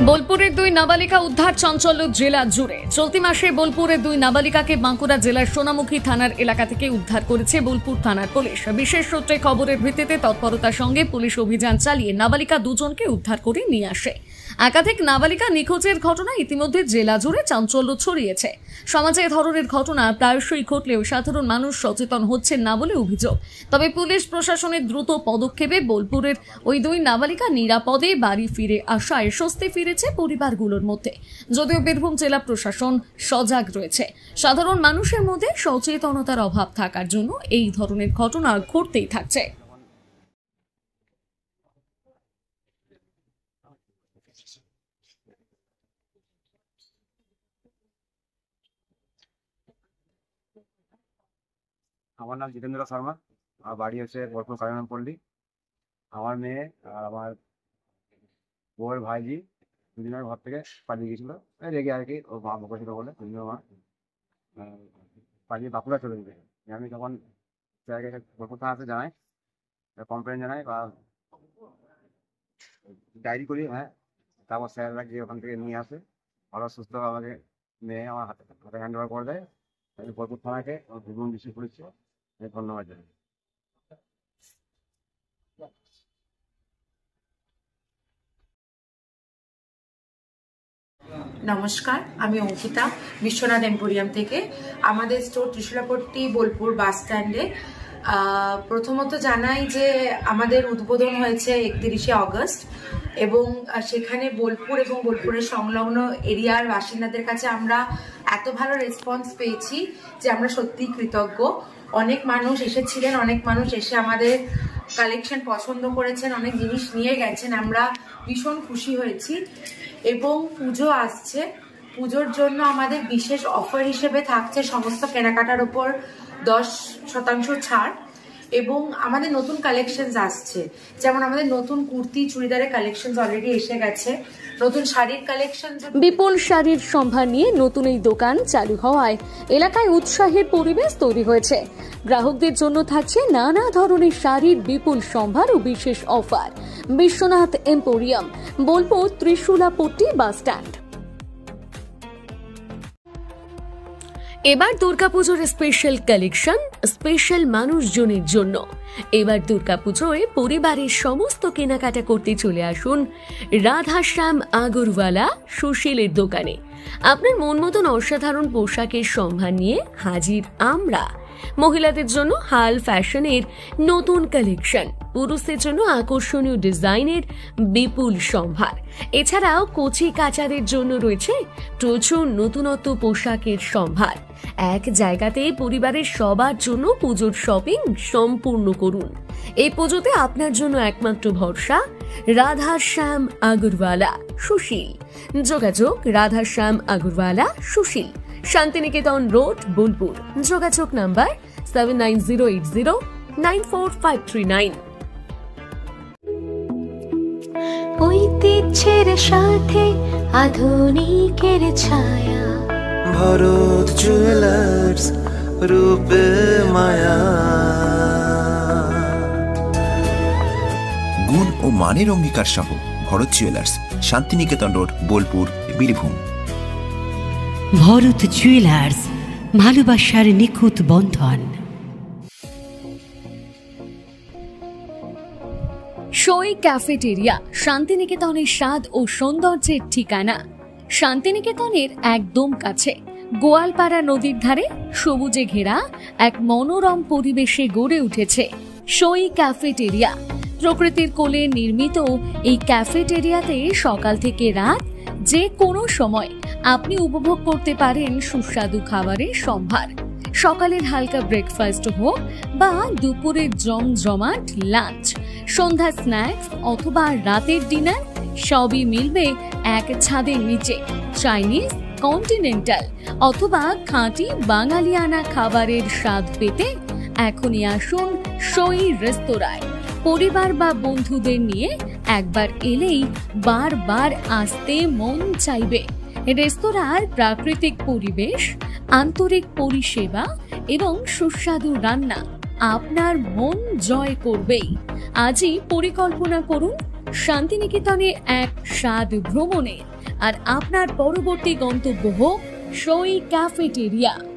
বোলপুরের দুই নাবালিকা উদ্ধার চাঞ্চল্য জেলা জুড়ে। চলতি মাসে বোলপুরের দুই নাবালিকাকে বাঁকুড়া জেলার সোনামুখী থানার এলাকা থেকে উদ্ধার করেছে বোলপুর থানার পুলিশ। বিশেষ সূত্রে খবরের ভিত্তিতে তৎপরতার সঙ্গে পুলিশ অভিযান চালিয়ে নাবালিকা দুজনকে উদ্ধার করে নিয়ে আসে। একাধিক নাবালিকা নিখোঁজের ঘটনা ইতিমধ্যে জেলা জুড়ে চাঞ্চল্য ছড়িয়েছে। সমাজে এ ধরনের ঘটনা প্রায়শই ঘটলেও সাধারণ মানুষ সচেতন হচ্ছেন না বলে অভিযোগ। তবে পুলিশ প্রশাসনের দ্রুত পদক্ষেপে বোলপুরের ওই দুই নাবালিকা নিরাপদে বাড়ি ফিরে আসায় স্বস্তি ফিরেছে পরিবারগুলোর মধ্যে। যদিও বীরভূম জেলা প্রশাসন সজাগ রয়েছে, সাধারণ মানুষের মধ্যে সচেতনতার অভাব থাকার জন্য এই ধরনের ঘটনা ঘটতেই থাকছে। আমার নাম জিতেন্দ্র শর্মা, আমার বাড়ি হচ্ছে বোলপুর কালিয়ানপল্লী। আমার মেয়ে আর আমার বউয়ের ভাইজি দুজনের ঘর থেকে পালিয়ে গেছিলো, রেগে আর কি, ও মা বকেছিল বলে দুজনের মা পালিয়ে বাঁকুড়া চলে যেতে। আমি তখন স্যারকে বোলপুর থানাতে জানাই, কমপ্লেন জানাই বা ডায়েরি করি। তারপর স্যাররা গিয়ে ওখান থেকে নিয়ে আসে, ভালো সুস্থ আমাকে মেয়ে আমার হাতে হ্যান্ড ওভার করে দেয়। আমি বোলপুর থানাকে বীরভূম ডিস্ট্রিক্ট পুলিশকে ধন্যবাদ জানাই। নমস্কার, আমি অঙ্কিতা, বিশ্বনাথ এম্পোরিয়াম থেকে। আমাদের স্টোর ত্রিশূলাপট্টি বোলপুর বাস স্ট্যান্ডে। প্রথমত জানাই যে আমাদের উদ্বোধন হয়েছে 31শে অগস্ট এবং সেখানে বোলপুর এবং বোলপুরের সংলগ্ন এরিয়ার বাসিন্দাদের কাছে আমরা এত ভালো রেসপন্স পেয়েছি যে আমরা সত্যিই কৃতজ্ঞ। অনেক মানুষ এসেছিলেন, অনেক মানুষ এসে আমাদের কালেকশন পছন্দ করেছেন, অনেক জিনিস নিয়ে গেছেন। আমরা ভীষণ খুশি হয়েছি এবং পুজো আসছে, পুজোর জন্য আমাদের বিশেষ অফার হিসেবে থাকছে সমস্ত কেনাকাটার উপর 10% ছাড় এবং আমাদের নতুন কালেকশনস আসছে। যেমন আমাদের নতুন কুর্তি চুড়িদারের কালেকশনস অলরেডি এসে গেছে, নতুন শাড়ির কালেকশন। বিপুল শাড়ির সম্ভার নিয়ে নতুন এই দোকান চালু হওয়ায় এলাকায় উৎসাহের পরিবেশ তৈরি হয়েছে। গ্রাহকদের জন্য থাকছে নানা ধরনের শাড়ির বিপুল সম্ভার ও বিশেষ offer. Biswanath emporium, Bolpur Trishulapatti bus stand. এবার দুর্গাপুজোর স্পেশাল কালেকশন, স্পেশাল মানুষজনের জন্য। এবার দুর্গাপুজোয় পরিবারের সমস্ত কেনাকাটা করতে চলে আসুন রাধাশ্যাম আগরওয়ালা সুশীলের দোকানে। আপনার মন মতন অসাধারণ পোশাকের সম্ভার নিয়ে হাজির আমরা। মহিলাদের জন্য হাল ফ্যাশনের নতুন কালেকশন, পুরুষদের জন্য আকর্ষণীয় ডিজাইনের বিপুল সম্ভার। এছাড়াও কচি কাচাদের জন্য রয়েছে প্রচুর নতুনত্ব পোশাকের সম্ভার। এক জায়গাতে পরিবারের সবার জন্য পুজোর শপিং সম্পূর্ণ করুন। এই পুজোতে আপনার জন্য একমাত্র ভরসা রাধাশ্যাম আগরওয়ালা সুশীল। যোগাযোগ রাধাশ্যাম আগরওয়ালা সুশীল, শান্তিনিকেতন রোড, বোলপুর। যোগাযোগ নাম্বার 7908094539। ঐতিহ্যের সাথে আধুনিকের ছায়া, ভরত জুয়েলার্স, রূপে মায়া। গুণ ও মানের অঙ্গীকার সহ Bharat jewellers, Shantiniketan road, Bolpur, Birbhum. Bharat jewellers, ভালোবাসার নিখুঁত বন্ধন। সই ক্যাফেটেরিয়া, শান্তিনিকেতনের স্বাদ ও সৌন্দর্যের ঠিকানা। শান্তিনিকেতনের একদম কাছে গোয়ালপাড়া নদীর ধারে সবুজে ঘেরা এক মনোরম পরিবেশে গড়ে উঠেছে সই ক্যাফেটেরিয়া। প্রকৃতির কোলে নির্মিত এই ক্যাফেটেরিয়াতে সকাল থেকে রাত যে কোনো সময় আপনি উপভোগ করতে পারেন সুস্বাদু খাবারের সম্ভার। সকালের হালকা ব্রেকফাস্ট হোক বা দুপুরের জমজমাট লাঞ্চ, সন্ধ্যা স্ন্যাক্স অথবা রাতের ডিনার, সবই মিলবে এক ছাদের নিচে। চাইনিজ, কন্টিনেন্টাল অথবা খাঁটি বাঙালিয়ানা খাবারের স্বাদ পেতে এখনই আসুন সই রেস্তোরাঁয়। পরিবার বা বন্ধুদের নিয়ে একবার এলেই বারবার আসতে মন চাইবে। রেস্তোরাঁর প্রাকৃতিক পরিবেশ, আন্তরিক পরিষেবা এবং সুস্বাদু রান্না আপনার মন জয় করবেই। আজই পরিকল্পনা করুন শান্তিনিকেতনে এক স্বাদ ভ্রমণের। আর আপনার পরবর্তী গন্তব্য হোক সই ক্যাফেটেরিয়া।